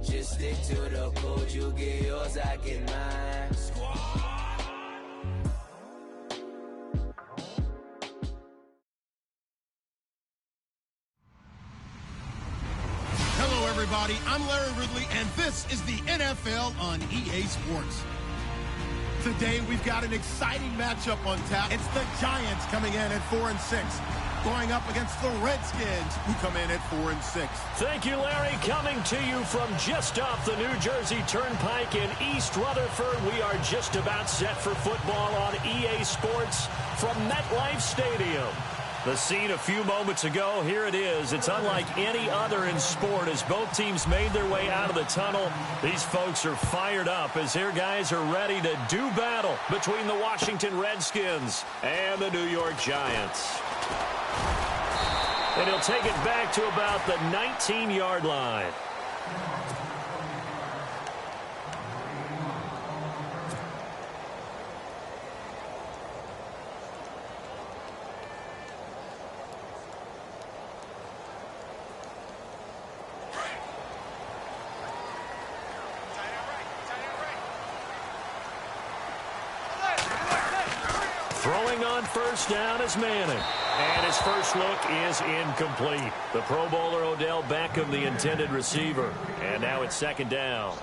Just stick to the code. You get yours, I get mine. Hello, everybody. I'm Larry Ridley, and this is the NFL on EA Sports. Today, we've got an exciting matchup on tap. It's the Giants coming in at 4-6, going up against the Redskins, who come in at 4-6. Thank you, Larry. Coming to you from just off the New Jersey Turnpike in East Rutherford, we are just about set for football on EA Sports from MetLife Stadium. The scene a few moments ago, here it is. It's unlike any other in sport as both teams made their way out of the tunnel. These folks are fired up as their guys are ready to do battle between the Washington Redskins and the New York Giants. And he'll take it back to about the 19-yard line. Throwing on first down is Manning. And his first look is incomplete. The Pro Bowler Odell Beckham, the intended receiver. And now it's second down.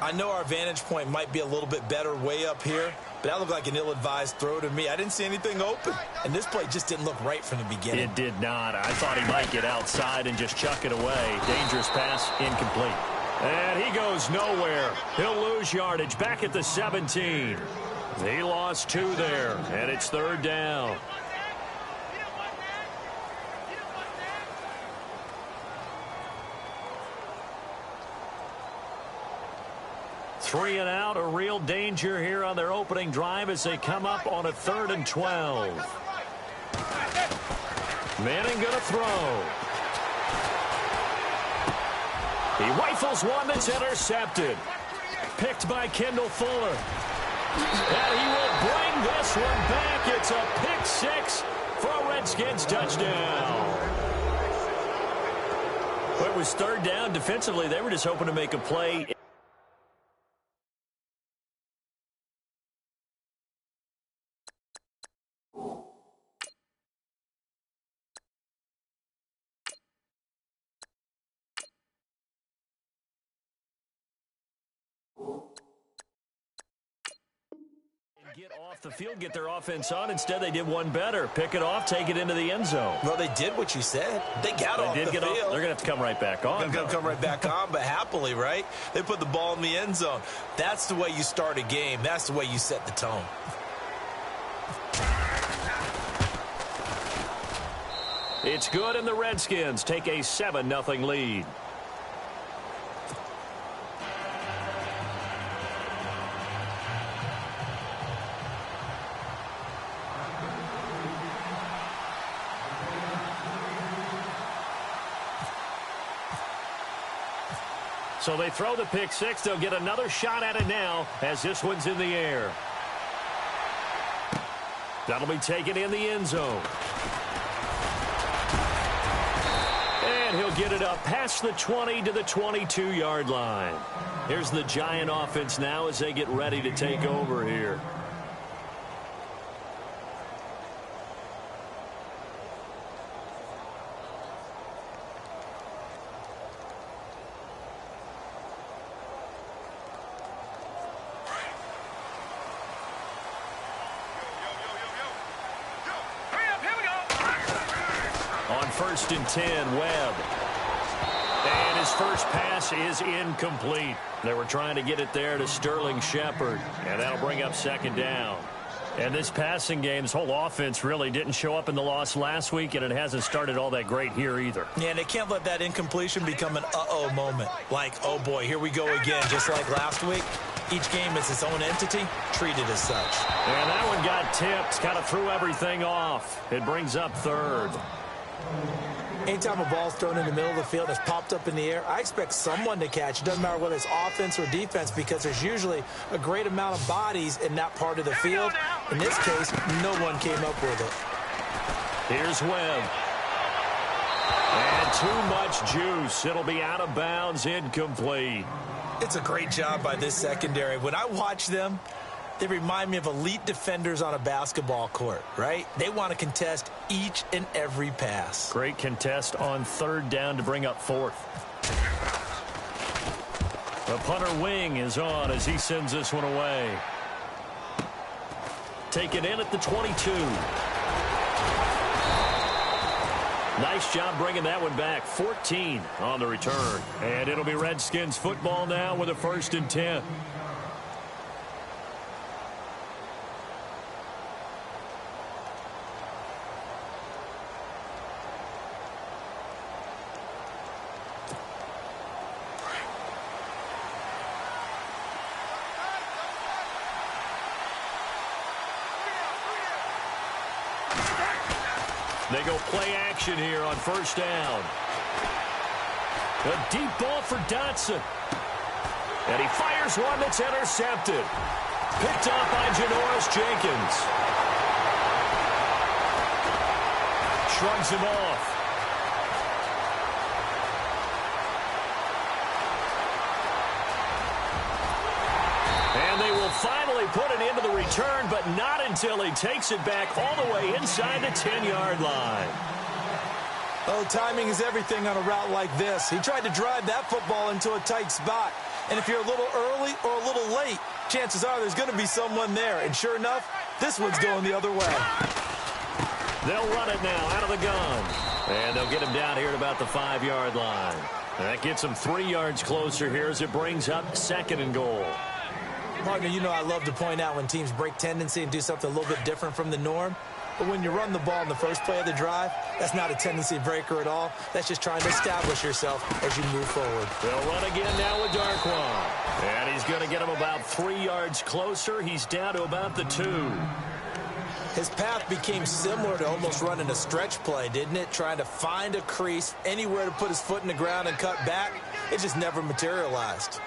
I know our vantage point might be a little bit better way up here, but that looked like an ill-advised throw to me. I didn't see anything open, and this play just didn't look right from the beginning. It did not. I thought he might get outside and just chuck it away. Dangerous pass, incomplete. And he goes nowhere. He'll lose yardage back at the 17. He lost 2 there, and it's third down. Three and out, a real danger here on their opening drive as they come up on a 3rd and 12. Manning going to throw. He rifles one that's intercepted. Picked by Kendall Fuller. And he will bring this one back. It's a pick 6 for a Redskins touchdown. Well, it was third down. Defensively, they were just hoping to make a play. Get off the field, get their offense on. Instead, they did one better. Pick it off, take it into the end zone. Well, they did what you said. They got off the field. They're going to have to come right back on. They're going to come right back on, but happily, right? They put the ball in the end zone. That's the way you start a game. That's the way you set the tone. It's good, and the Redskins take a 7-0 lead. So they throw the pick 6. They'll get another shot at it now as this one's in the air. That'll be taken in the end zone. And he'll get it up past the 20 to the 22-yard line. Here's the Giant offense now as they get ready to take over here. On 1st and 10, Webb. And his first pass is incomplete. They were trying to get it there to Sterling Shepard, and that'll bring up second down. And this passing game, this whole offense really didn't show up in the loss last week, and it hasn't started all that great here either. Yeah, and they can't let that incompletion become an uh-oh moment. Like, oh boy, here we go again, just like last week. Each game is its own entity, treated as such. And that one got tipped, kind of threw everything off. It brings up third. Anytime a ball's thrown in the middle of the field, it's popped up in the air, I expect someone to catch. It doesn't matter whether it's offense or defense because there's usually a great amount of bodies in that part of the field. In this case, no one came up with it. Here's Webb. And too much juice. It'll be out of bounds, incomplete. It's a great job by this secondary. When I watch them, they remind me of elite defenders on a basketball court, right? They want to contest each and every pass. Great contest on third down to bring up fourth. The punter wing is on as he sends this one away. Taken in at the 22. Nice job bringing that one back. 14 on the return. And it'll be Redskins football now with a 1st and 10. They go play action here on 1st down. A deep ball for Dotson. And he fires one that's intercepted. Picked off by Janoris Jenkins. Shrugs him off. And they will finally put it into the return, but not until he takes it back all the way inside the 10-yard line. Oh, timing is everything on a route like this. He tried to drive that football into a tight spot. And if you're a little early or a little late, chances are there's going to be someone there. And sure enough, this one's going the other way. They'll run it now out of the gun. And they'll get him down here at about the 5-yard line. That gets him 3 yards closer here as it brings up 2nd and goal. Partner, you know I love to point out when teams break tendency and do something a little bit different from the norm. But when you run the ball in the first play of the drive, that's not a tendency breaker at all. That's just trying to establish yourself as you move forward. They'll run again now with Darkwan. And he's going to get him about 3 yards closer. He's down to about the 2. His path became similar to almost running a stretch play, didn't it? Trying to find a crease, anywhere to put his foot in the ground and cut back. It just never materialized.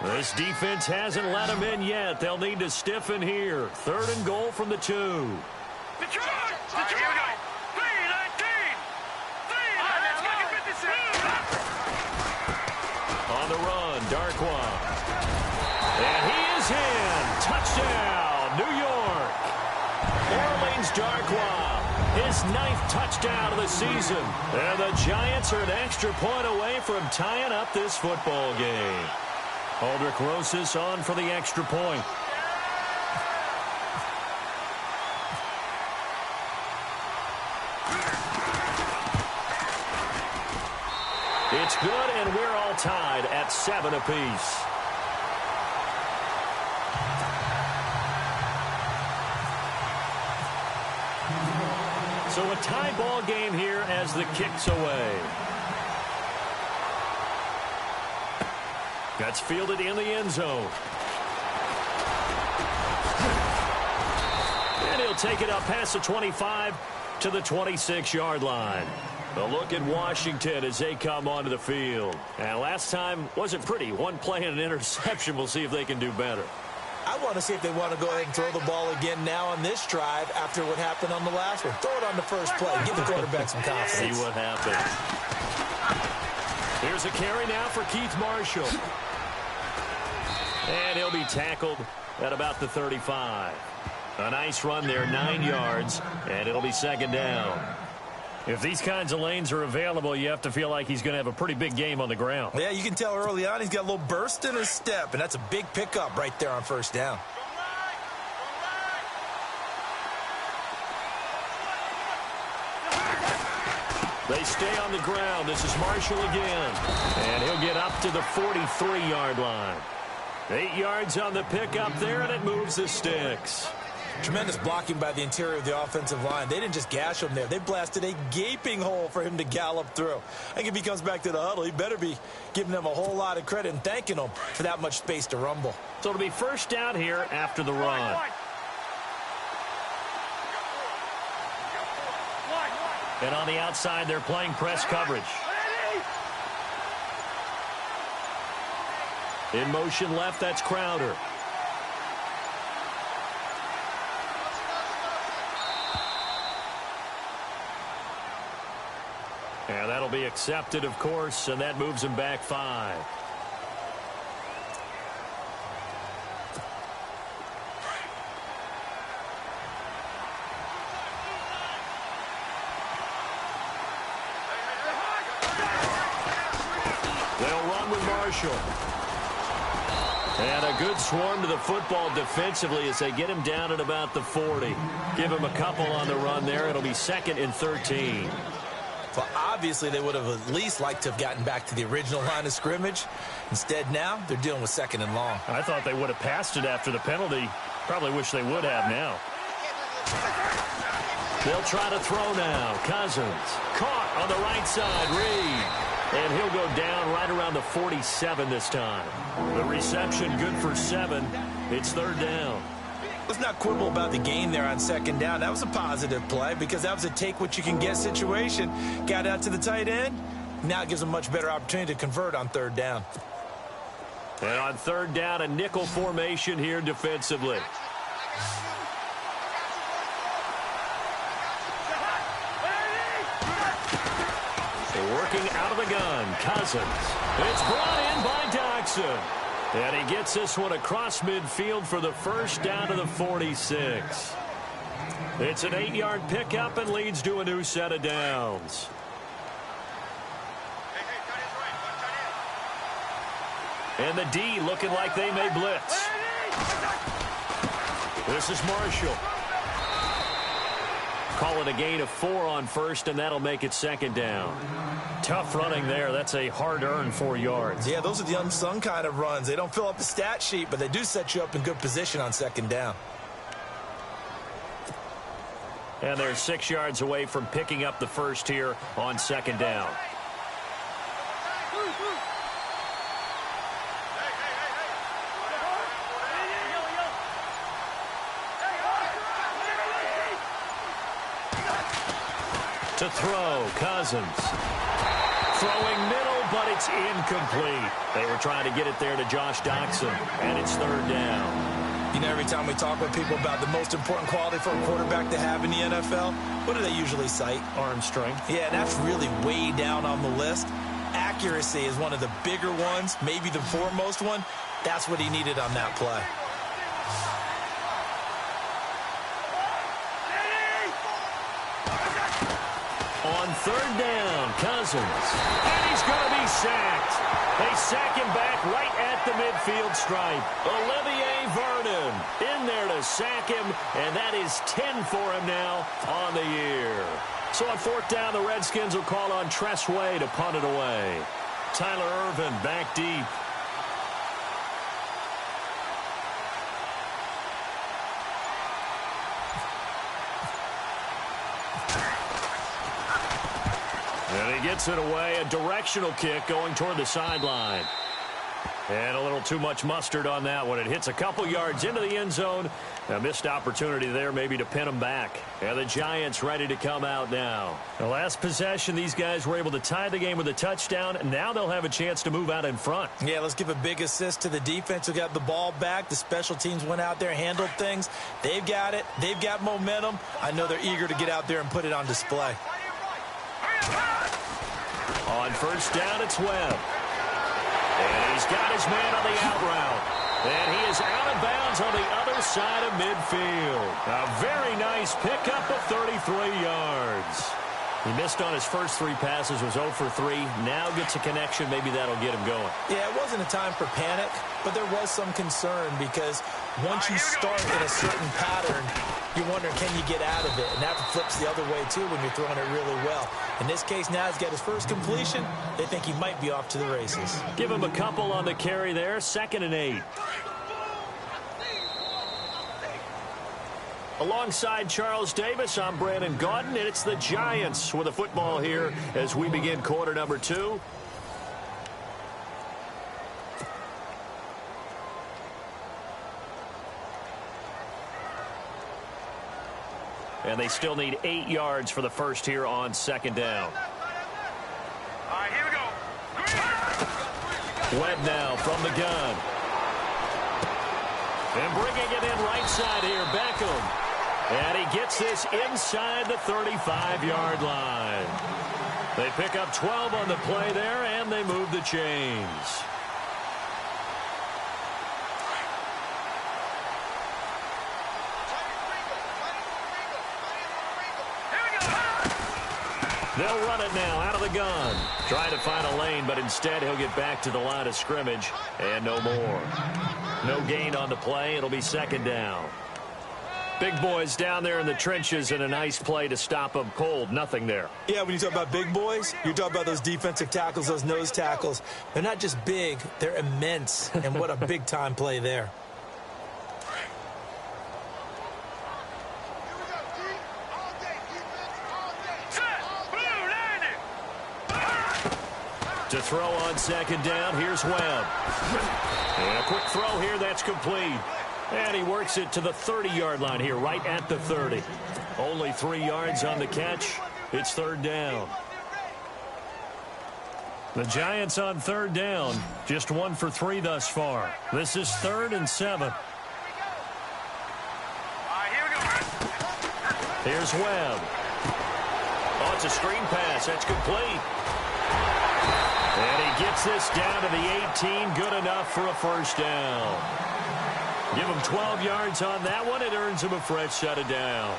This defense hasn't let him in yet. They'll need to stiffen here. 3rd and goal from the 2. On the run, Darkwan. And he is in. Touchdown, New York. Orleans Darkwan, his 9th touchdown of the season. And the Giants are an extra point away from tying up this football game. Aldrich Rosas on for the extra point. It's good, and we're all tied at 7 apiece. So a tie ball game here as the kick's away. That's fielded in the end zone. And he'll take it up past the 25 to the 26-yard line. A look at Washington as they come onto the field. And last time wasn't pretty. One play and an interception. We'll see if they can do better. I want to see if they want to go ahead and throw the ball again now on this drive after what happened on the last one. Throw it on the first play. Give the quarterback some confidence. See what happens. Here's a carry now for Keith Marshall. And he'll be tackled at about the 35. A nice run there, 9 yards, and it'll be 2nd down. If these kinds of lanes are available, you have to feel like he's going to have a pretty big game on the ground. Yeah, you can tell early on he's got a little burst in his step, and that's a big pickup right there on 1st down. They stay on the ground. This is Marshall again. And he'll get up to the 43-yard line. 8 yards on the pickup there, and it moves the sticks. Tremendous blocking by the interior of the offensive line. They didn't just gash him there. They blasted a gaping hole for him to gallop through. I think if he comes back to the huddle, he better be giving them a whole lot of credit and thanking them for that much space to rumble. So it'll be 1st down here after the run. And on the outside, they're playing press coverage. In motion left, that's Crowder. And that'll be accepted, of course, and that moves him back 5. They'll run with Marshall. And a good swarm to the football defensively as they get him down at about the 40. Give him a couple on the run there. It'll be 2nd and 13. Well, obviously, they would have at least liked to have gotten back to the original line of scrimmage. Instead, now they're dealing with 2nd and long. I thought they would have passed it after the penalty. Probably wish they would have now. They'll try to throw now. Cousins caught on the right side. Reed. And he'll go down right around the 47 this time. The reception good for 7. It's 3rd down. Let's not quibble about the gain there on 2nd down. That was a positive play because that was a take-what-you-can-get situation. Got out to the tight end. Now it gives them a much better opportunity to convert on 3rd down. And on 3rd down, a nickel formation here defensively. Working out of the gun, Cousins. It's brought in by Doxson. And he gets this one across midfield for the 1st down to the 46. It's an 8-yard pickup and leads to a new set of downs. And the D looking like they may blitz. This is Marshall. Call it a gain of 4 on 1st, and that'll make it 2nd down. Tough running there. That's a hard-earned 4 yards. Yeah, those are the unsung kind of runs. They don't fill up the stat sheet, but they do set you up in good position on 2nd down. And they're 6 yards away from picking up the 1st here on 2nd down. To throw, Cousins. Throwing middle, but it's incomplete. They were trying to get it there to Josh Doxson, and it's 3rd down. You know, every time we talk with people about the most important quality for a quarterback to have in the NFL, what do they usually cite? Arm strength. Yeah, that's really way down on the list. Accuracy is one of the bigger ones, maybe the foremost one. That's what he needed on that play. On 3rd down, Cousins. And he's going to be sacked. They sack him back right at the midfield stripe. Olivier Vernon in there to sack him, and that is 10 for him now on the year. So on 4th down, the Redskins will call on Tress Way to punt it away. Tyler Irvin back deep. And he gets it away, a directional kick going toward the sideline. And a little too much mustard on that one. It hits a couple yards into the end zone. A missed opportunity there maybe to pin him back. And the Giants ready to come out now. The last possession, these guys were able to tie the game with a touchdown. Now they'll have a chance to move out in front. Yeah, let's give a big assist to the defense who got the ball back. The special teams went out there, handled things. They've got it. They've got momentum. I know they're eager to get out there and put it on display. On 1st down, it's Webb. And he's got his man on the out route. And he is out of bounds on the other side of midfield. A very nice pickup of 33 yards. He missed on his first 3 passes, was 0 for 3. Now gets a connection. Maybe that'll get him going. Yeah, it wasn't a time for panic, but there was some concern because once you start in a certain pattern, you're wondering, can you get out of it? And that flips the other way, too, when you're throwing it really well. In this case, now he's got his first completion. They think he might be off to the races. Give him a couple on the carry there. 2nd and 8. Alongside Charles Davis, I'm Brandon Gaudin, and it's the Giants with the football here as we begin quarter number 2. And they still need 8 yards for the first here on 2nd down. All right, here we go. Webb now from the gun. And bringing it in right side here, Beckham. And he gets this inside the 35-yard line. They pick up 12 on the play there, and they move the chains. They'll run it now out of the gun. Trying to find a lane, but instead he'll get back to the line of scrimmage, and no more. No gain on the play. It'll be second down. Big boys down there in the trenches, and a nice play to stop them cold. Nothing there. Yeah, when you talk about big boys, you're talking about those defensive tackles, those nose tackles. They're not just big, they're immense. And what a big-time play there. To throw on second down, here's Webb. And a quick throw here, that's complete. And he works it to the 30-yard line here, right at the 30. Only 3 yards on the catch. It's third down. The Giants on third down, just 1 for 3 thus far. This is 3rd and 7. Here's Webb. Oh, it's a screen pass. That's complete. And he gets this down to the 18. Good enough for a first down. Give him 12 yards on that one. It earns him a fresh set of downs.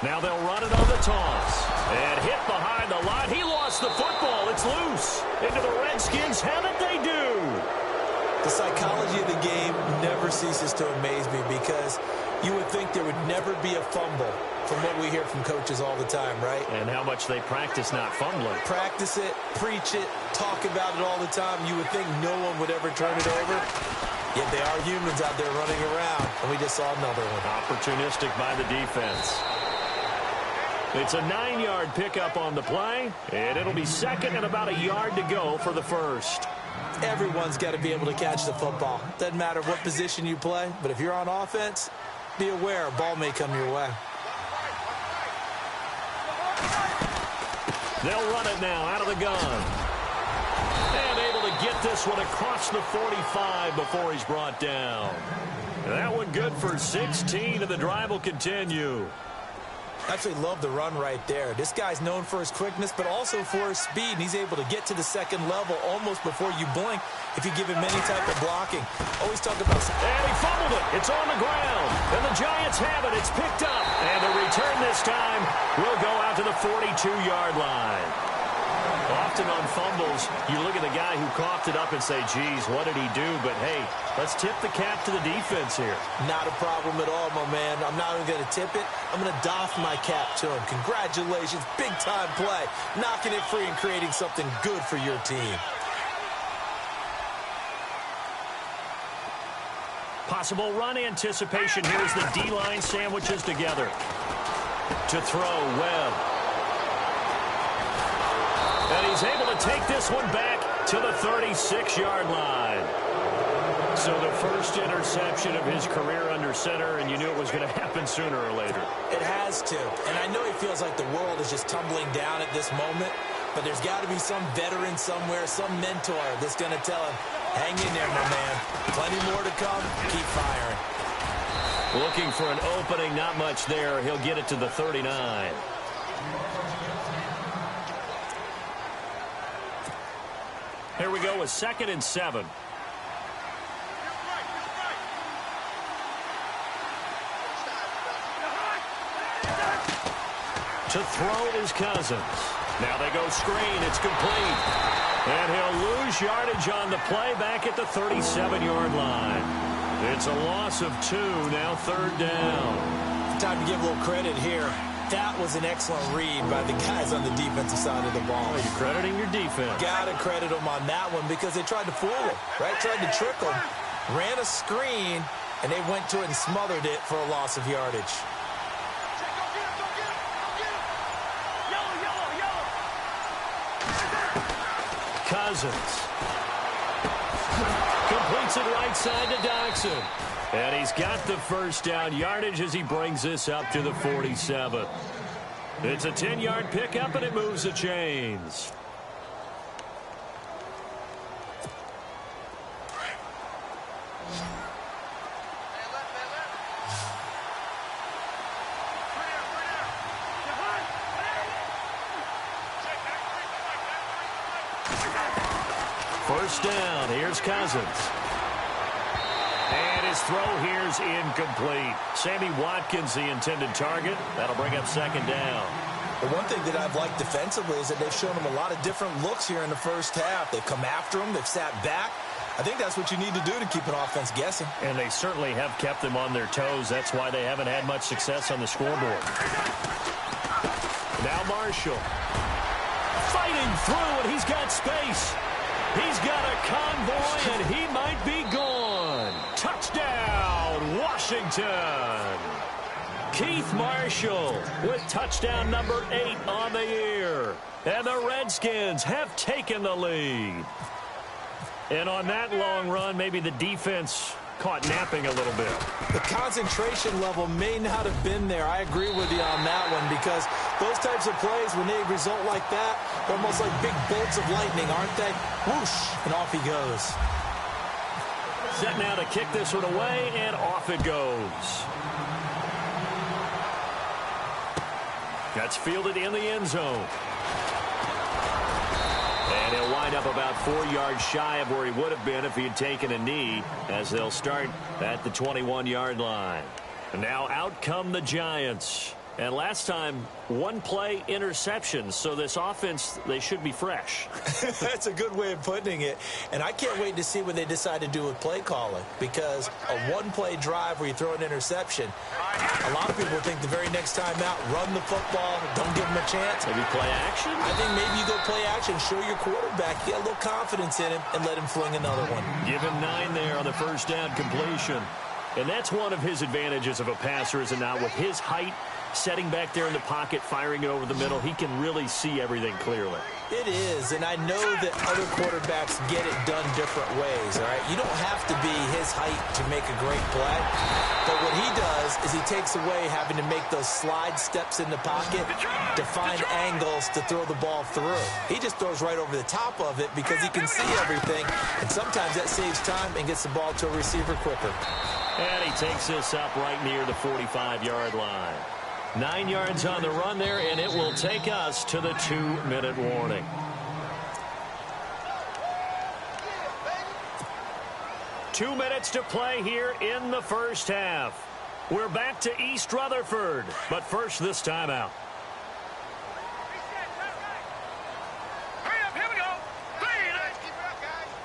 Now they'll run it on the toss. And hit behind the line. He lost the football. It's loose. Into the Redskins. Have it they do. The psychology of the game never ceases to amaze me because you would think there would never be a fumble from what we hear from coaches all the time, right? And how much they practice not fumbling. Practice it, preach it, talk about it all the time. You would think no one would ever turn it over. Yet they are humans out there running around, and we just saw another one. Opportunistic by the defense. It's a 9-yard pickup on the play, and it'll be second and about a yard to go for the first. Everyone's got to be able to catch the football. Doesn't matter what position you play, but if you're on offense, be aware a ball may come your way. They'll run it now out of the gun. And able to get this one across the 45 before he's brought down. That one good for 16, and the drive will continue. Absolutely love the run right there. This guy's known for his quickness, but also for his speed. And he's able to get to the second level almost before you blink if you give him any type of blocking. Always talk about... And he fumbled it. It's on the ground. And the Giants have it. It's picked up. And the return this time will go out to the 42-yard line. Often on fumbles, you look at the guy who coughed it up and say, geez, what did he do? But, hey, let's tip the cap to the defense here. Not a problem at all, my man. I'm not even going to tip it. I'm going to doff my cap to him. Congratulations. Big-time play. Knocking it free and creating something good for your team. Possible run anticipation. Here's the D-line sandwiches together. To throw, Webb. And he's able to take this one back to the 36-yard line. So the first interception of his career under center, and you knew it was going to happen sooner or later. It has to. And I know he feels like the world is just tumbling down at this moment, but there's got to be some veteran somewhere, some mentor that's going to tell him, hang in there, my man. Plenty more to come. Keep firing. Looking for an opening, not much there. He'll get it to the 39. Here we go with 2nd and 7. To throw is Cousins. Now they go screen. It's complete. And he'll lose yardage on the play back at the 37-yard line. It's a loss of 2. Now 3rd down. Time to give a little credit here. That was an excellent read by the guys on the defensive side of the ball. Oh, you're crediting your defense. Got to credit them on that one because they tried to fool him, right? Tried to trick him, ran a screen, and they went to it and smothered it for a loss of yardage. Cousins completes it right side to Doxson. And he's got the first down yardage as he brings this up to the 47. It's a 10-yard pickup, and it moves the chains. First down. Here's Cousins. And his throw here's incomplete. Sammy Watkins, the intended target. That'll bring up second down. The one thing that I've liked defensively is that they've shown him a lot of different looks here in the first half. They've come after him. They've sat back. I think that's what you need to do to keep an offense guessing. And they certainly have kept them on their toes. That's why they haven't had much success on the scoreboard. Now Marshall. Fighting through, and he's got space. He's got a convoy, and he might be gone. Touchdown, Washington. Keith Marshall with touchdown number 8 on the year. And the Redskins have taken the lead. And on that long run, maybe the defense caught napping a little bit. The concentration level may not have been there. I agree with you on that one, because those types of plays, when they result like that, they're almost like big bolts of lightning, aren't they? Whoosh, and off he goes. Set now to kick this one away, and off it goes. That's fielded in the end zone. And he'll wind up about 4 yards shy of where he would have been if he had taken a knee, as they'll start at the 21-yard line. And now out come the Giants. And last time, one play interceptions. So this offense, they should be fresh. That's a good way of putting it. And I can't wait to see what they decide to do with play calling, because a one-play drive where you throw an interception, a lot of people think the very next time out, run the football, don't give them a chance. Maybe play action? I think maybe you go play action, show your quarterback, get a little confidence in him, and let him fling another one. Give him 9 there on the first down completion. And that's one of his advantages of a passer, is it not? With his height, setting back there in the pocket, firing it over the middle, he can really see everything clearly. It is, and I know that other quarterbacks get it done different ways, all right? You don't have to be his height to make a great play, but what he does is he takes away having to make those slide steps in the pocket to find angles to throw the ball through. He just throws right over the top of it because he can see everything, and sometimes that saves time and gets the ball to a receiver quicker. And he takes this up right near the 45-yard line. 9 yards on the run there, and it will take us to the 2-minute warning. Two minutes to play here in the first half. We're back to East Rutherford, but first this timeout. Here we go.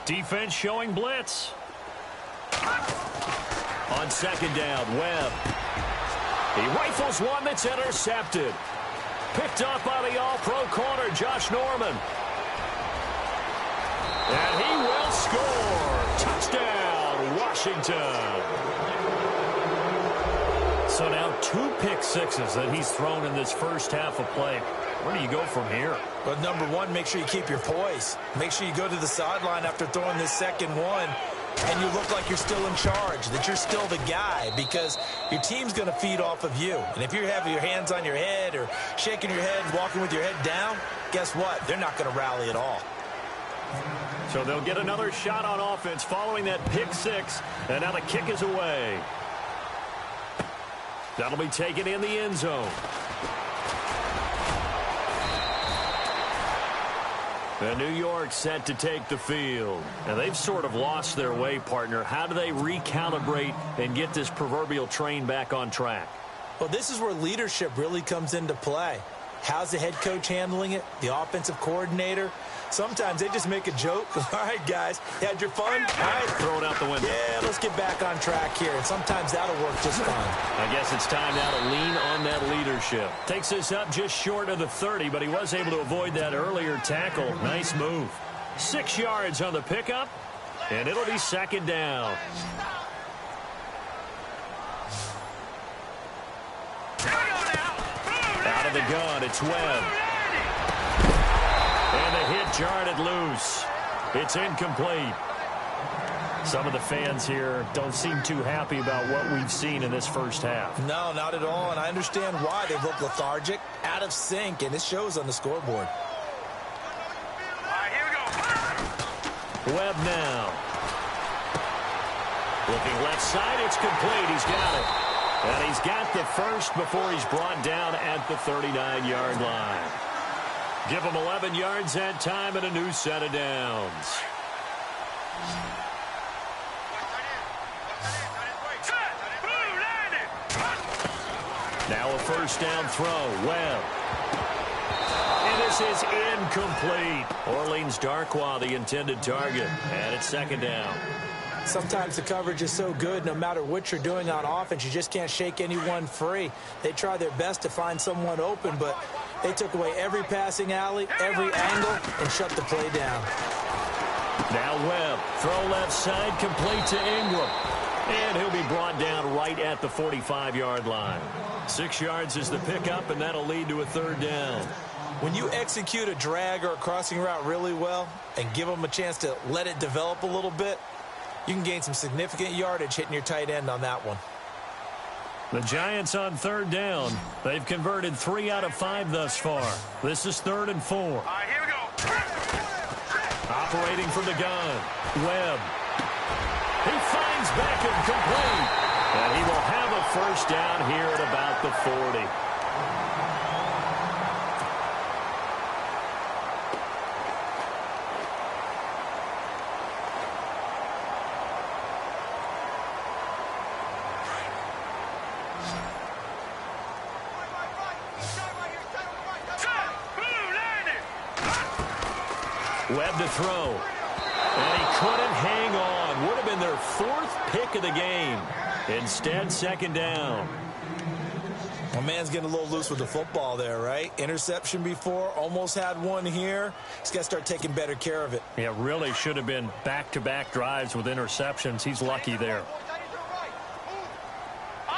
Defense showing blitz. On second down, Webb. He rifles one that's intercepted. Picked up by the all-pro corner, Josh Norman. And he will score. Touchdown, Washington. So now 2 pick-sixes that he's thrown in this first half of play. Where do you go from here? Well, number one, make sure you keep your poise. Make sure you go to the sideline after throwing this second one, and you look like you're still in charge, that you're still the guy, because your team's going to feed off of you. And if you're having your hands on your head or shaking your head, walking with your head down, guess what? They're not going to rally at all. So they'll get another shot on offense following that pick-six, and now the kick is away. That'll be taken in the end zone. And New York set to take the field. And they've sort of lost their way, partner. How do they recalibrate and get this proverbial train back on track? Well, this is where leadership really comes into play. How's the head coach handling it? The offensive coordinator? Sometimes they just make a joke. All right, guys, you had your fun? All right. Throw it out the window. Yeah, let's get back on track here. And sometimes that'll work just fine. I guess it's time now to lean on that leadership. Takes this up just short of the 30, but he was able to avoid that earlier tackle. Nice move. 6 yards on the pickup, and it'll be second down. Out of the gun, it's Webb. And the hit jarred it loose. It's incomplete. Some of the fans here don't seem too happy about what we've seen in this first half. No, not at all, and I understand why. They look lethargic, out of sync, and it shows on the scoreboard. All right, here we go. Webb now. Looking left side, it's complete. He's got it. And he's got the first before he's brought down at the 39-yard line. Give him 11 yards that time and a new set of downs. Now a first down throw. Webb. And this is incomplete. Orleans Darkwa, the intended target. And it's second down. Sometimes the coverage is so good, no matter what you're doing on offense, you just can't shake anyone free. They try their best to find someone open, but they took away every passing alley, every angle, and shut the play down. Now Webb, throw left side, complete to Ingram. And he'll be brought down right at the 45-yard line. 6 yards is the pickup, and that'll lead to a third down. When you execute a drag or a crossing route really well and give them a chance to let it develop a little bit, you can gain some significant yardage hitting your tight end on that one. The Giants on third down. They've converted 3 out of 5 thus far. This is 3rd and 4. All right, here we go. Operating from the gun. Webb. He finds Beckham complete. And he will have a first down here at about the 40. Webb to throw. And he couldn't hang on. Would have been their 4th pick of the game. Instead, second down. My man's getting a little loose with the football there, right? Interception before, almost had one here. He's got to start taking better care of it. Yeah, really should have been back-to-back drives with interceptions. He's lucky there. All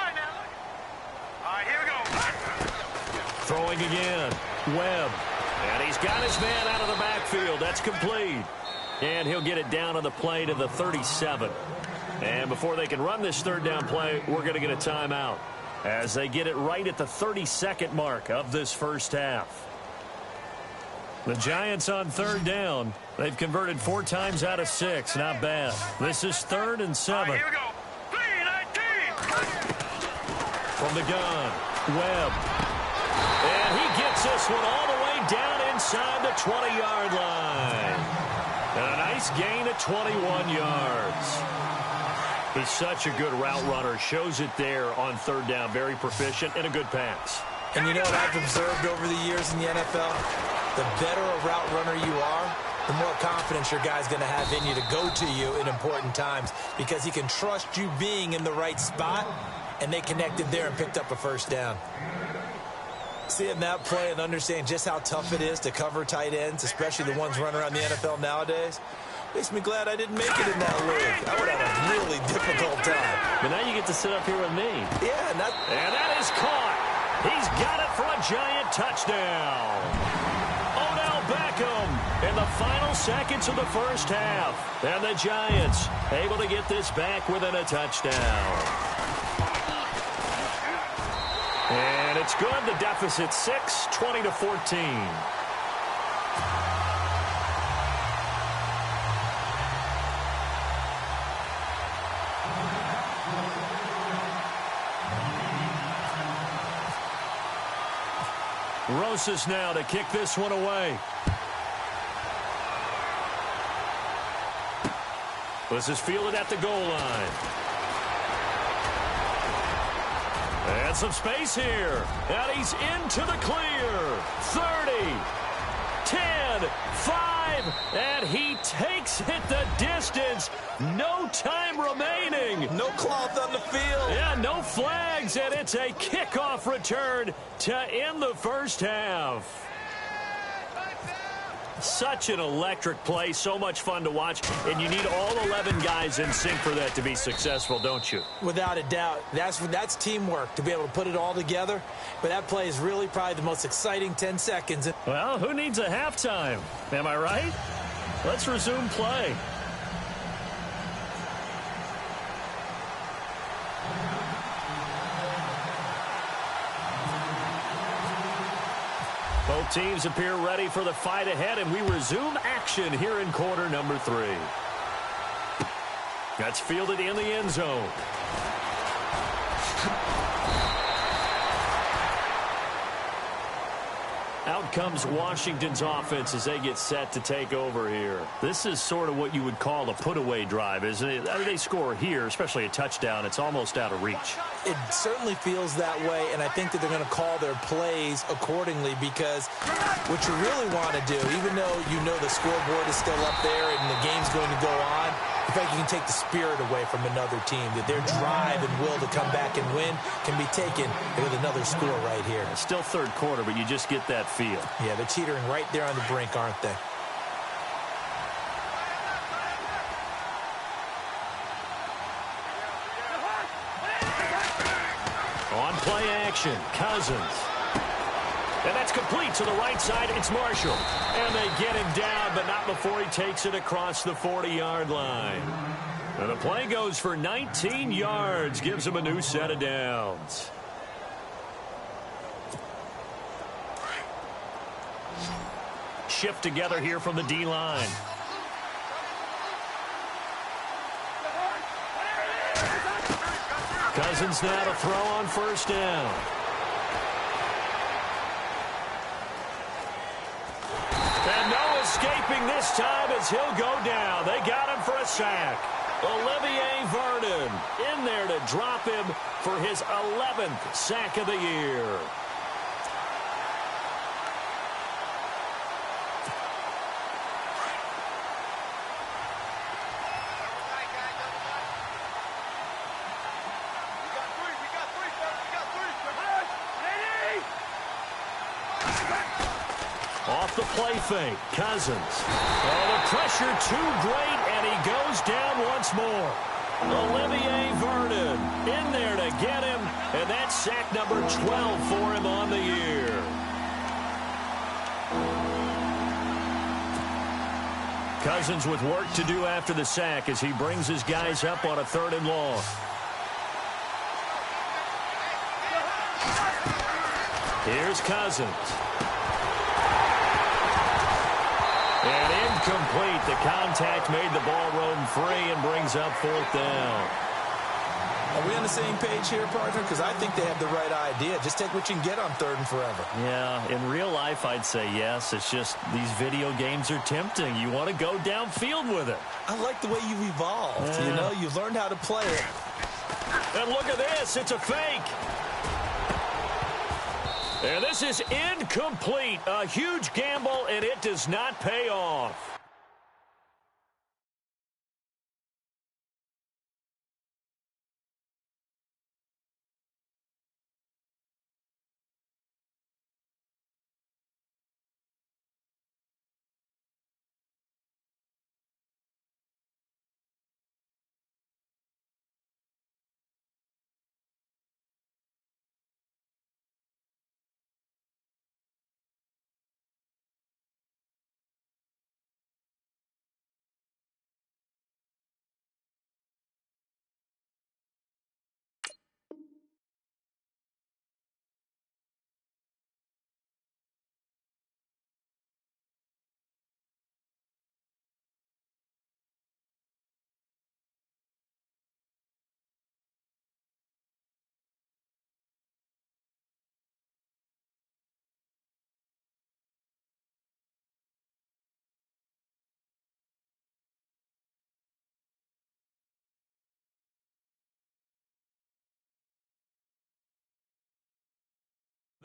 right, here we go. Throwing again. Webb. And he's got his man out of the backfield. That's complete. And he'll get it down on the play to the 37. And before they can run this third down play, we're going to get a timeout as they get it right at the 32nd mark of this first half. The Giants on third down. They've converted 4 times out of 6. Not bad. This is 3rd and 7. All right, here we go. 3-19. From the gun, Webb. And he gets this one all the way down inside the 20-yard line. And a nice gain of 21 yards. He's such a good route runner. Shows it there on third down. Very proficient and a good pass. And you know what I've observed over the years in the NFL? The better a route runner you are, the more confidence your guy's going to have in you to go to you in important times because he can trust you being in the right spot, and they connected there and picked up a first down. Seeing that play and understanding just how tough it is to cover tight ends, especially the ones running around the NFL nowadays, makes me glad I didn't make it in that league. I would have a really difficult time. But now you get to sit up here with me. Yeah, and that is caught. He's got it for a Giant touchdown. Odell Beckham in the final seconds of the first half. And the Giants able to get this back within a touchdown. And it's good. The deficit 6, 20-14. Rosas now to kick this one away. This is fielded at the goal line. And some space here. And he's into the clear. 30, 10, 5, and he takes it the distance. No time remaining. no cloth on the field. Yeah, no flags, and it's a kickoff return to end the first half. Such an electric play, so much fun to watch, and you need all 11 guys in sync for that to be successful, don't you? Without a doubt. That's teamwork, to be able to put it all together. But that play is really probably the most exciting 10 seconds. Well, who needs a halftime? Am I right? Let's resume play. Both teams appear ready for the fight ahead, and we resume action here in quarter number 3. That's fielded in the end zone. Out comes Washington's offense as they get set to take over here. This is sort of what you would call a put-away drive, isn't it? They score here, especially a touchdown. It's almost out of reach. It certainly feels that way, and I think that they're going to call their plays accordingly, because what you really want to do, even though you know the scoreboard is still up there and the game's going to go on, in fact, you can take the spirit away from another team, that their drive and will to come back and win can be taken with another score right here. It's still third quarter, but you just get that feel. Yeah, they're teetering right there on the brink, aren't they? On play action, Cousins. And that's complete to the right side. It's Marshall. And they get him down, but not before he takes it across the 40-yard line. And the play goes for 19 yards, gives him a new set of downs. Shift together here from the D-line. Cousins now to throw on first down. And no escaping this time as he'll go down. They got him for a sack. Olivier Vernon in there to drop him for his 11th sack of the year. Off the play fake, Cousins. Oh, the pressure too great, and he goes down once more. Olivier Vernon in there to get him, and that's sack number 12 for him on the year. Cousins with work to do after the sack as he brings his guys up on a 3rd and long. Here's Cousins. And incomplete. The contact made the ball roam free and brings up 4th down. Are we on the same page here, partner? Because I think they have the right idea. Just take what you can get on 3rd and forever. Yeah, in real life, I'd say yes. It's just these video games are tempting. You want to go downfield with it. I like the way you've evolved. Yeah. You know, you've learned how to play it. And look at this. It's a fake. And this is incomplete. A huge gamble, and it does not pay off.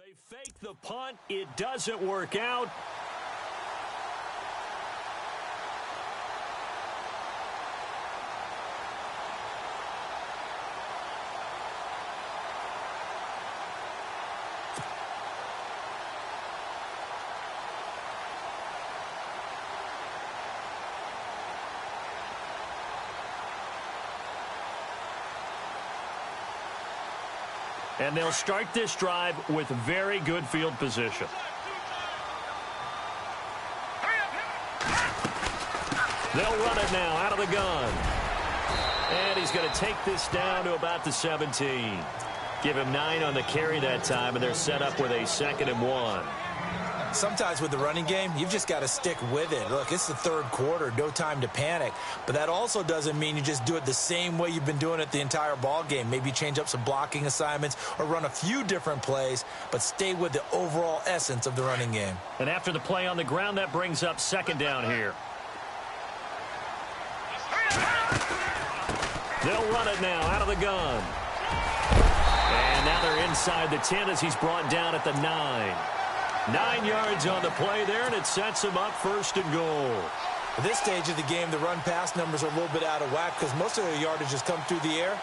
They fake the punt. It doesn't work out. And they'll start this drive with very good field position. They'll run it now out of the gun. And he's going to take this down to about the 17. Give him 9 on the carry that time, and they're set up with a 2nd and 1. sometimes with the running game, you've just got to stick with it. Look, it's the third quarter, no time to panic. But that also doesn't mean you just do it the same way you've been doing it the entire ball game. Maybe change up some blocking assignments or run a few different plays, but stay with the overall essence of the running game. And after the play on the ground, that brings up second down here. They'll run it now out of the gun. And now they're inside the 10 as he's brought down at the 9. 9 yards on the play there, and it sets him up first and goal. At this stage of the game, the run-pass numbers are a little bit out of whack because most of their yardage has come through the air.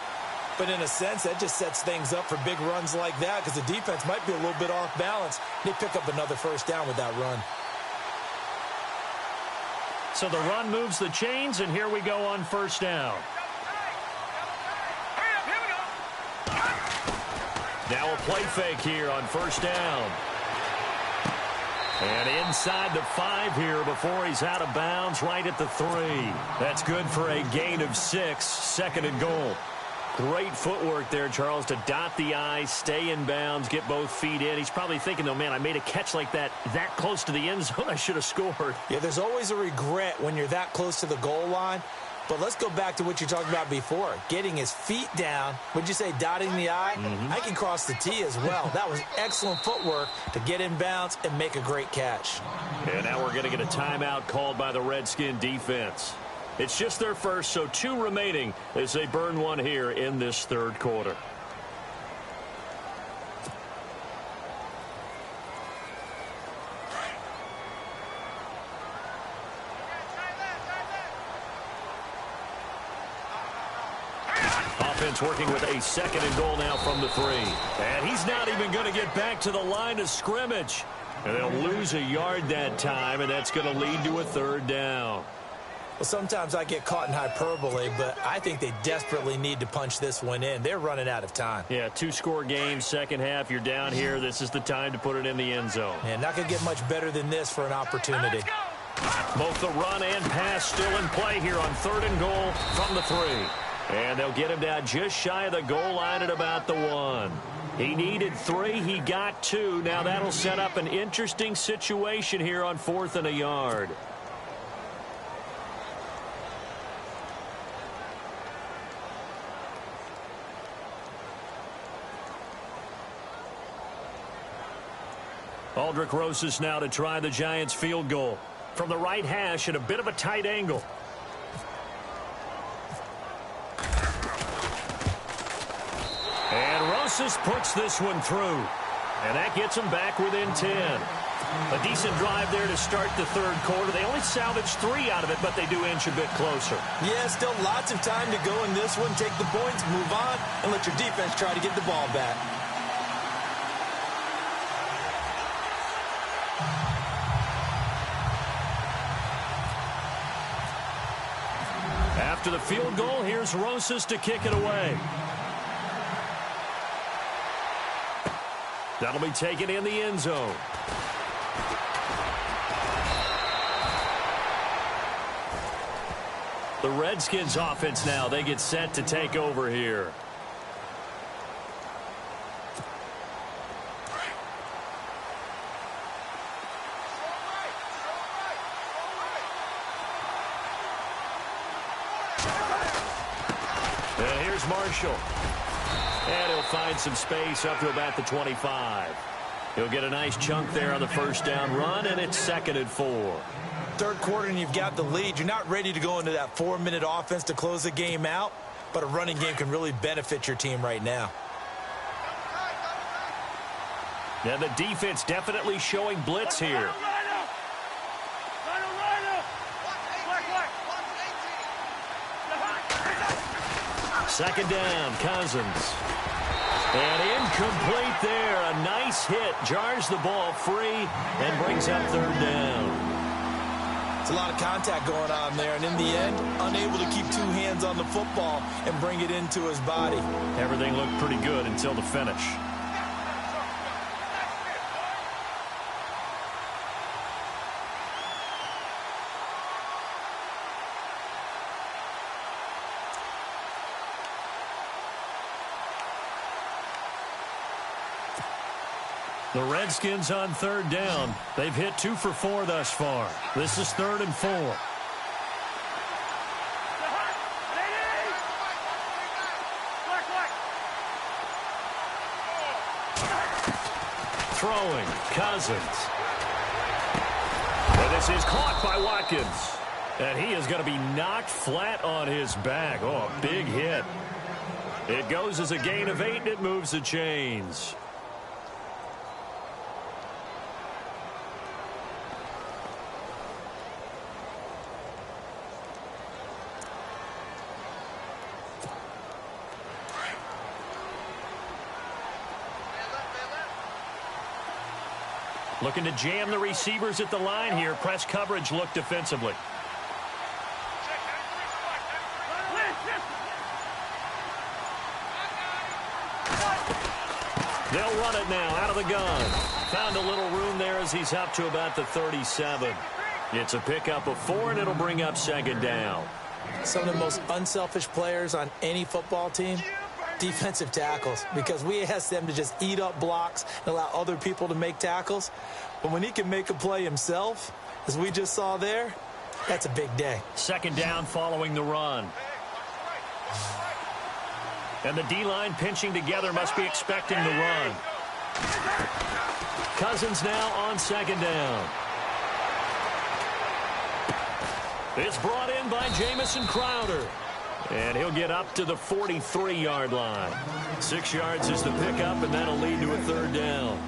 But in a sense, that just sets things up for big runs like that because the defense might be a little bit off balance. They pick up another first down with that run. So the run moves the chains, and here we go on first down. Now a play fake here on first down. And inside the 5 here before he's out of bounds right at the 3. That's good for a gain of 6, second and goal. Great footwork there, Charles, to dot the I, stay in bounds, get both feet in. He's probably thinking, though, man, I made a catch like that close to the end zone. I should have scored. Yeah, there's always a regret when you're that close to the goal line. But let's go back to what you talked about before. Getting his feet down. Would you say dotting the I? I can cross the T as well. That was excellent footwork to get in bounds and make a great catch. And now we're going to get a timeout called by the Redskin defense. It's just their first, so 2 remaining as they burn one here in this third quarter. Offense working with a second and goal now from the 3. And he's not even going to get back to the line of scrimmage. And they'll lose a yard that time, and that's going to lead to a third down. Well, sometimes I get caught in hyperbole, but I think they desperately need to punch this one in. They're running out of time. Yeah, 2-score game, second half. You're down here. This is the time to put it in the end zone. And not going to get much better than this for an opportunity. Both the run and pass still in play here on third and goal from the 3. And they'll get him down just shy of the goal line at about the 1. He needed 3. He got 2. Now that'll set up an interesting situation here on 4th and a yard. Aldrich Rosas now to try the Giants field goal. From the right hash at a bit of a tight angle. And Rosas puts this one through. And that gets them back within 10. A decent drive there to start the third quarter. They only salvaged 3 out of it, but they do inch a bit closer. Yeah, still lots of time to go in this one. Take the points, move on, and let your defense try to get the ball back. After the field goal, here's Rosas to kick it away. That'll be taken in the end zone. The Redskins offense now, they get set to take over here. And here's Marshall. And he'll find some space up to about the 25. He'll get a nice chunk there on the first down run, and it's 2nd and 4. Third quarter and you've got the lead. You're not ready to go into that 4-minute offense to close the game out, but a running game can really benefit your team right now. Yeah, the defense definitely showing blitz here. Second down, Cousins. And incomplete there. A nice hit. Jars the ball free and brings up third down. It's a lot of contact going on there, and in the end, unable to keep 2 hands on the football and bring it into his body. Everything looked pretty good until the finish. The Redskins on third down. They've hit 2 for 4 thus far. This is 3rd and 4. Throwing, Cousins. And this is caught by Watkins. And he is going to be knocked flat on his back. Oh, a big hit. It goes as a gain of 8, and it moves the chains. Looking to jam the receivers at the line here. Press coverage look defensively. They'll run it now out of the gun. Found a little room there as he's up to about the 37. It's a pickup of 4, and it'll bring up 2nd down. Some of the most unselfish players on any football team, defensive tackles, because we ask them to just eat up blocks and allow other people to make tackles. But when he can make a play himself, as we just saw there, that's a big day. 2nd down following the run. And the D-line pinching together, must be expecting the run. Cousins now on 2nd down. It's brought in by Jamison Crowder. And he'll get up to the 43-yard line. 6 yards is the pickup, and that'll lead to a 3rd down.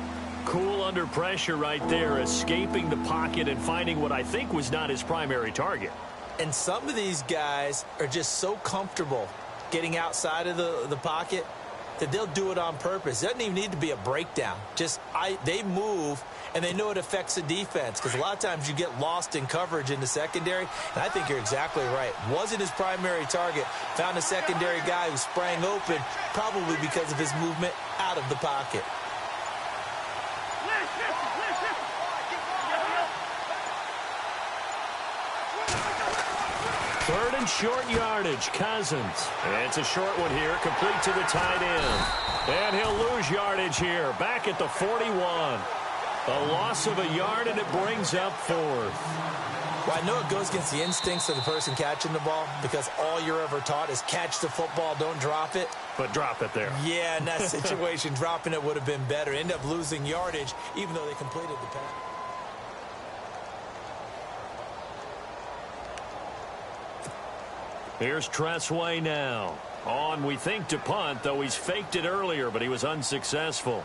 Cool under pressure right there, escaping the pocket and finding what I think was not his primary target. And some of these guys are just so comfortable getting outside of the pocket that they'll do it on purpose. It doesn't even need to be a breakdown. They move, and they know it affects the defense, because a lot of times you get lost in coverage in the secondary, and I think you're exactly right. Wasn't his primary target. Found a secondary guy who sprang open, probably because of his movement out of the pocket. Third and short yardage, Cousins. It's a short one here, complete to the tight end. And he'll lose yardage here, back at the 41. A loss of a yard, and it brings up 4th. Well, I know it goes against the instincts of the person catching the ball, because all you're ever taught is catch the football, don't drop it. But drop it there. Yeah, in that situation, dropping it would have been better. End up losing yardage, even though they completed the pass. Here's Tressway now. On, we think, to punt, though he's faked it earlier, but he was unsuccessful.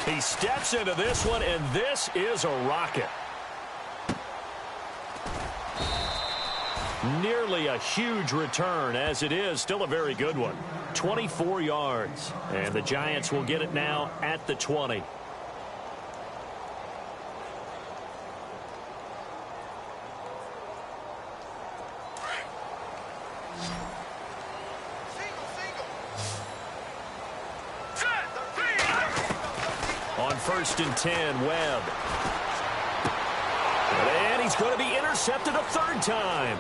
He steps into this one, and this is a rocket. Nearly a huge return, as it is still a very good one. 24 yards, and the Giants will get it now at the 20. On 1st and 10, Webb. And he's going to be intercepted a 3rd time.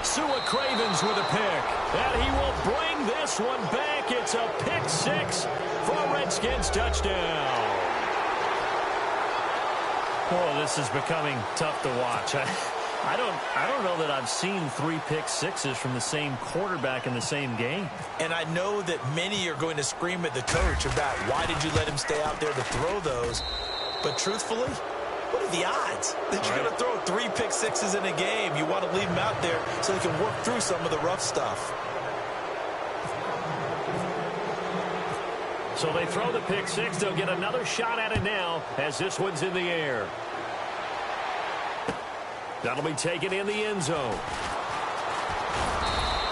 Sua Cravens with a pick. And he will bring this one back. It's a pick 6 for a Redskins touchdown. Oh, this is becoming tough to watch. I don't know that I've seen 3 pick sixes from the same quarterback in the same game. And I know that many are going to scream at the coach about why did you let him stay out there to throw those. But truthfully, what are the odds that you're going to throw 3 pick sixes in a game? You want to leave them out there so they can work through some of the rough stuff. So they throw the pick 6. They'll get another shot at it now as this one's in the air. That'll be taken in the end zone.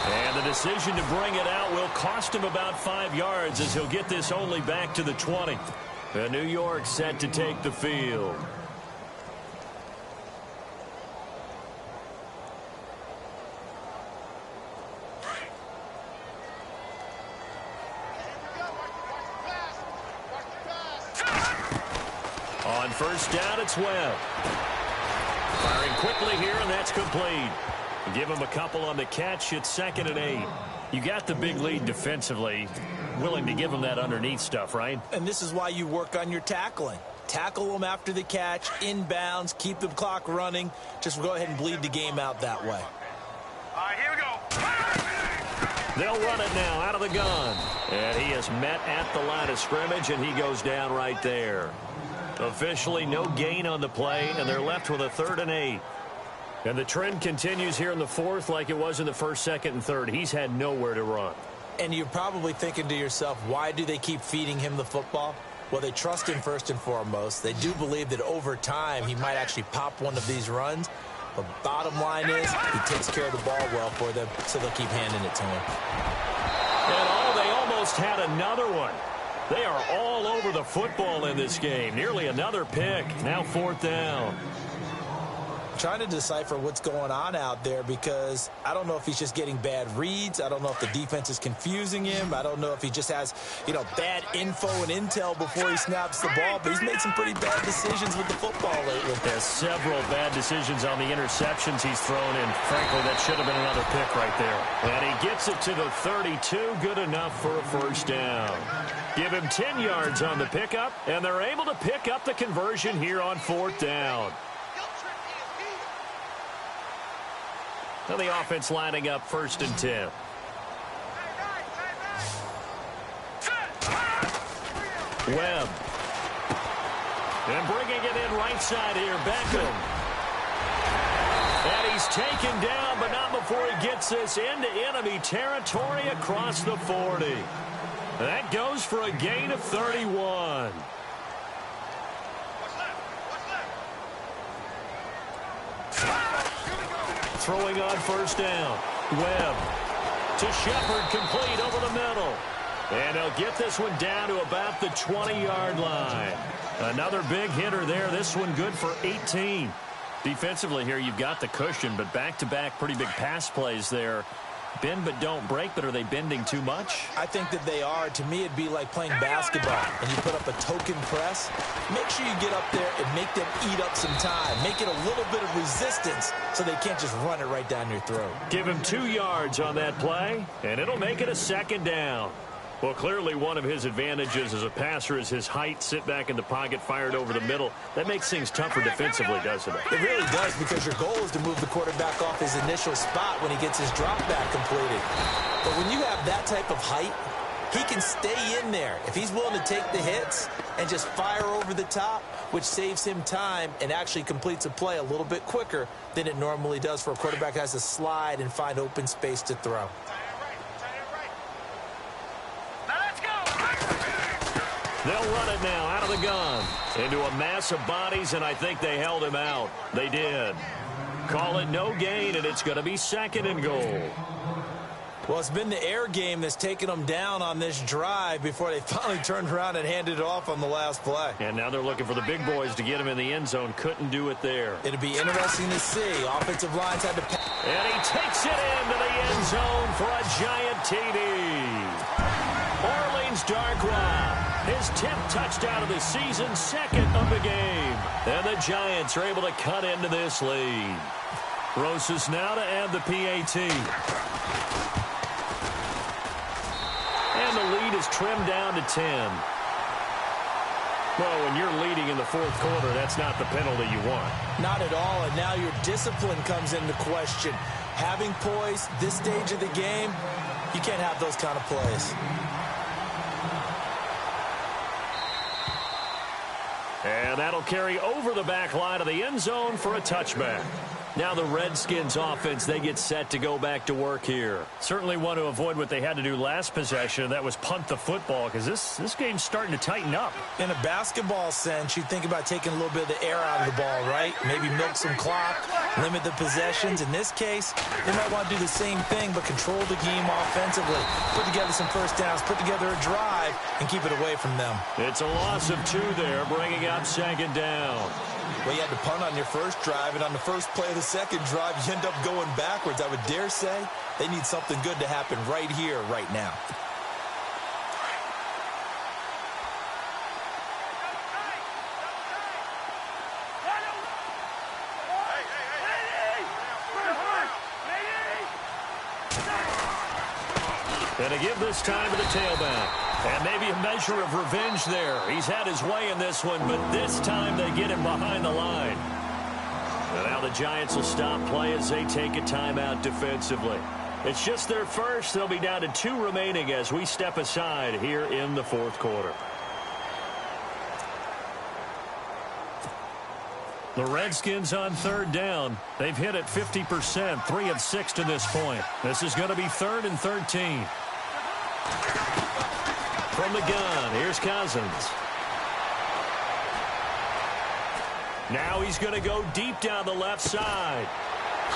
And the decision to bring it out will cost him about 5 yards, as he'll get this only back to the 20. And New York set to take the field. On 1st down, it's Webb. Firing quickly here, and that's complete. Give him a couple on the catch. It's 2nd and 8. You got the big lead defensively. Willing to give him that underneath stuff, right? And this is why you work on your tackling. Tackle them after the catch, inbounds, keep the clock running. Just go ahead and bleed the game out that way. All right, here we go. They'll run it now out of the gun. And he is met at the line of scrimmage, and he goes down right there. Officially no gain on the play, and they're left with a 3rd and 8. And the trend continues here in the 4th like it was in the 1st, 2nd, and 3rd. He's had nowhere to run. And you're probably thinking to yourself, why do they keep feeding him the football? Well, they trust him first and foremost. They do believe that over time he might actually pop one of these runs. But bottom line is he takes care of the ball well for them, so they'll keep handing it to him. And they almost had another one. They are all over the football in this game. Nearly another pick. Now 4th down. Trying to decipher what's going on out there because I don't know if he's just getting bad reads. I don't know if the defense is confusing him. I don't know if he just has, bad info and intel before he snaps the ball. But he's made some pretty bad decisions with the football lately. There's several bad decisions on the interceptions he's thrown in. Frankly, that should have been another pick right there. And he gets it to the 32. Good enough for a 1st down. Give him 10 yards on the pickup, and they're able to pick up the conversion here on 4th down. Now the offense lining up 1st and 10. Webb. And bringing it in right side here, Beckham. And he's taken down, but not before he gets this into enemy territory across the 40. That goes for a gain of 31. Throwing on 1st down. Webb to Shepard, complete over the middle. And he'll get this one down to about the 20-yard line. Another big hitter there. This one good for 18. Defensively here, you've got the cushion, but back-to-back pretty big pass plays there. Bend but don't break, but are they bending too much? I think that they are. To me, it'd be like playing basketball, and you put up a token press. Make sure you get up there and make them eat up some time. Make it a little bit of resistance so they can't just run it right down your throat. Give him 2 yards on that play, and it'll make it a 2nd down. Well, clearly one of his advantages as a passer is his height. Sit back in the pocket, fired over the middle. That makes things tougher defensively, doesn't it? It really does, because your goal is to move the quarterback off his initial spot when he gets his drop back completed. But when you have that type of height, he can stay in there if he's willing to take the hits and just fire over the top, which saves him time and actually completes a play a little bit quicker than it normally does for a quarterback that has to slide and find open space to throw. They'll run it now out of the gun into a mass of bodies, and I think they held him out. They did. Call it no gain, and it's going to be 2nd and goal. Well, it's been the air game that's taken them down on this drive before they finally turned around and handed it off on the last play. And now they're looking for the big boys to get him in the end zone. Couldn't do it there. It'll be interesting to see. Offensive lines had to pass. And he takes it into the end zone for a giant TD. Orleans Darkwa. His 10th touchdown of the season, 2nd of the game. And the Giants are able to cut into this lead. Rosas now to add the PAT. And the lead is trimmed down to 10. Well, when you're leading in the 4th quarter, that's not the penalty you want. Not at all, and now your discipline comes into question. Having poise this stage of the game, you can't have those kind of plays. And that'll carry over the back line of the end zone for a touchback. Now the Redskins offense, they get set to go back to work here. Certainly want to avoid what they had to do last possession. That was punt the football, because this game's starting to tighten up. In a basketball sense, you think about taking a little bit of the air out of the ball, right? Maybe milk some clock, limit the possessions. In this case, they might want to do the same thing, but control the game offensively. Put together some first downs, put together a drive, and keep it away from them. It's a loss of 2 there, bringing up 2nd down. Well, you had to punt on your first drive, and on the first play of the second drive, you end up going backwards. I would dare say they need something good to happen right here, right now. And to give this time to the tailback. And maybe a measure of revenge there. He's had his way in this one, but this time they get him behind the line. And now the Giants will stop play as they take a timeout defensively. It's just their first. They'll be down to 2 remaining as we step aside here in the fourth quarter. The Redskins on third down. They've hit it 50%, 3 of 6 to this point. This is going to be 3rd and 13. From the gun, here's Cousins. Now he's going to go deep down the left side.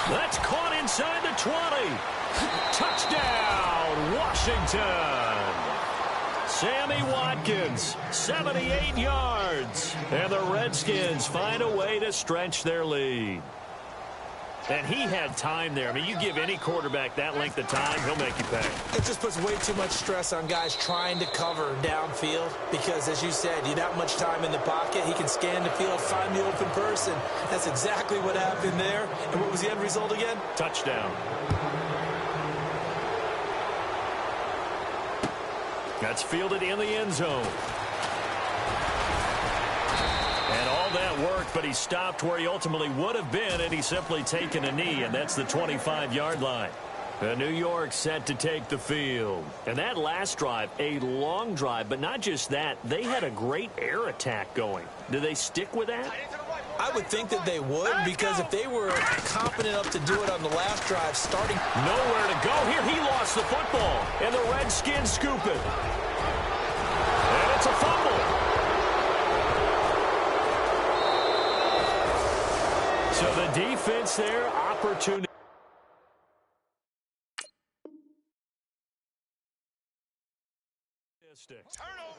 That's caught inside the 20. Touchdown, Washington. Sammy Watkins, 78 yards. And the Redskins find a way to stretch their lead. And he had time there. I mean, you give any quarterback that length of time, he'll make you pay. It just puts way too much stress on guys trying to cover downfield because, as you said, you have that much time in the pocket. He can scan the field, find the open person. That's exactly what happened there. And what was the end result again? Touchdown. That's fielded in the end zone. And all that worked, but he stopped where he ultimately would have been, and he's simply taken a knee, and that's the 25-yard line. New York set to take the field. And that last drive, a long drive, but not just that. They had a great air attack going. Do they stick with that? I would think that they would, because if they were competent enough to do it on the last drive, starting nowhere to go here, he lost the football, and the Redskins scoop it. And it's a fumble. So the defense there, opportunity.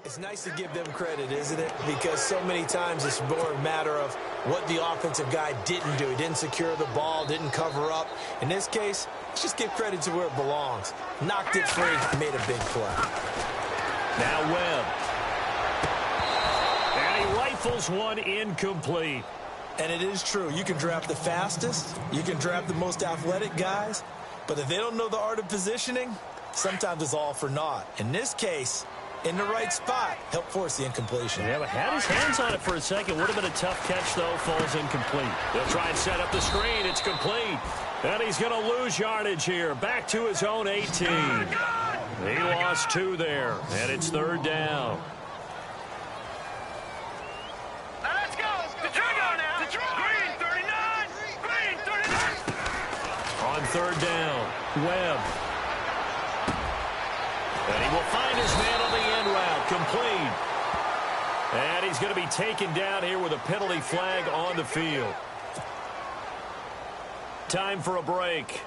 It's nice to give them credit, isn't it? Because so many times it's more a matter of what the offensive guy didn't do. He didn't secure the ball, didn't cover up. In this case, let's just give credit to where it belongs. Knocked it free, made a big play. Now Webb. And he rifles one incomplete. And it is true. You can draft the fastest. You can draft the most athletic guys. But if they don't know the art of positioning, sometimes it's all for naught. In this case, in the right spot, help force the incompletion. Yeah, but had his hands on it for a second. Would have been a tough catch, though. Falls incomplete. They'll try and set up the screen. It's complete. And he's going to lose yardage here. Back to his own 18. He lost 2 there. And it's 3rd down. Let's go. Detroit now. Green 39. Green 39. On 3rd down, Webb. And he will find his man on the end route. Complete. And he's going to be taken down here with a penalty flag on the field. Time for a break.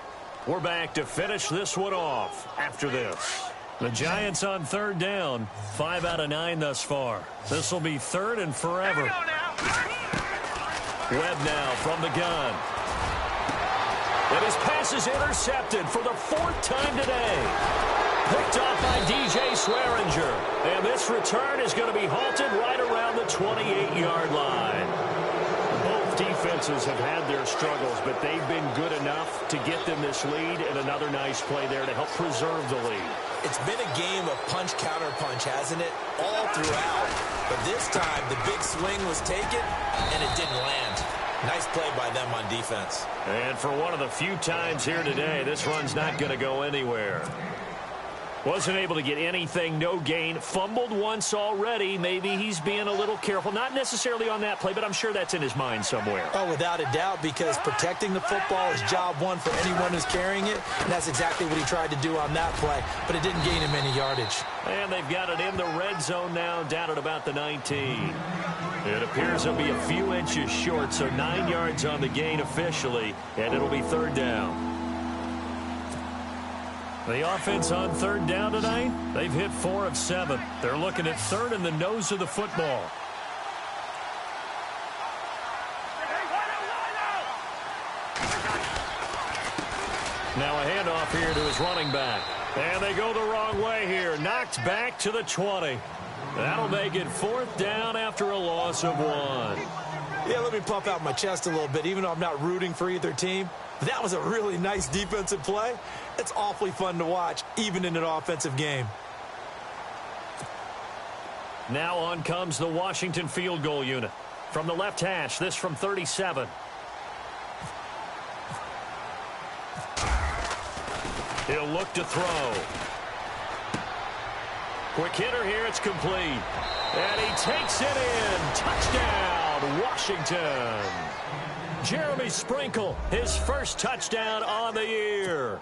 We're back to finish this one off after this. The Giants on 3rd down. 5 out of 9 thus far. This will be 3rd and forever. Webb now from the gun. And his pass is intercepted for the 4th time today. Picked off by DJ Swearinger. And this return is going to be halted right around the 28-yard line. Both defenses have had their struggles, but they've been good enough to get them this lead, and another nice play there to help preserve the lead. It's been a game of punch-counter-punch, hasn't it? All throughout. But this time, the big swing was taken, and it didn't land. Nice play by them on defense. And for one of the few times here today, this run's not going to go anywhere. Wasn't able to get anything, no gain. Fumbled once already. Maybe he's being a little careful. Not necessarily on that play, but I'm sure that's in his mind somewhere. Oh, without a doubt, because protecting the football is job one for anyone who's carrying it, and that's exactly what he tried to do on that play, but it didn't gain him any yardage. And they've got it in the red zone now, down at about the 19. It appears they'll be a few inches short, so 9 yards on the gain officially, and it'll be 3rd down. The offense on 3rd down tonight, they've hit 4 of 7. They're looking at 3rd in the nose of the football. Now a handoff here to his running back. And they go the wrong way here. Knocked back to the 20. That'll make it 4th down after a loss of 1. Yeah, let me pump out my chest a little bit. Even though I'm not rooting for either team, That was a really nice defensive play. It's awfully fun to watch, even in an offensive game. Now on comes the Washington field goal unit. From the left hash, this from 37. He'll look to throw. Quick hitter here, it's complete. And he takes it in. Touchdown, Washington. Jeremy Sprinkle, his first touchdown on the year.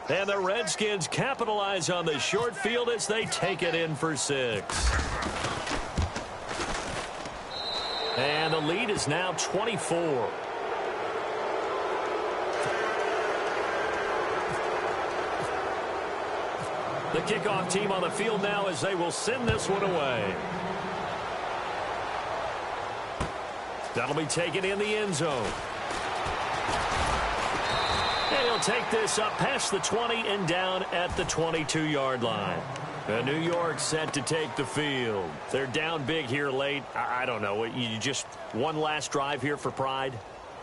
And the Redskins capitalize on the short field as they take it in for 6. And the lead is now 24. The kickoff team on the field now as they will send this one away. That'll be taken in the end zone. And he'll take this up past the 20 and down at the 22-yard line. And New York set to take the field. They're down big here late. I don't know. You just one last drive here for pride?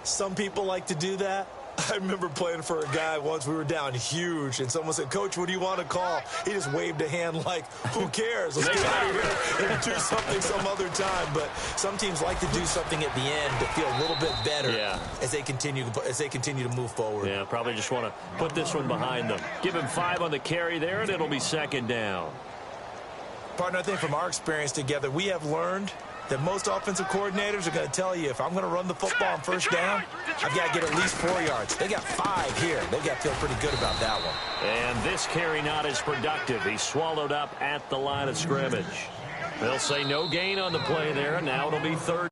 Some people like to do that. I remember playing for a guy once. We were down huge, and someone said, "Coach, what do you want to call?" He just waved a hand like, who cares? Let's get out of here and do something some other time. But some teams like to do something at the end to feel a little bit better as they continue to move forward. Yeah, probably just want to put this one behind them. Give him 5 on the carry there, and it'll be second down. Partner, I think from our experience together, we have learned that most offensive coordinators are going to tell you, if I'm going to run the football on first down, I've got to get at least 4 yards. They got 5 here. They got to feel pretty good about that one. And this carry not as productive. He's swallowed up at the line of scrimmage. They'll say no gain on the play there, and now it'll be third.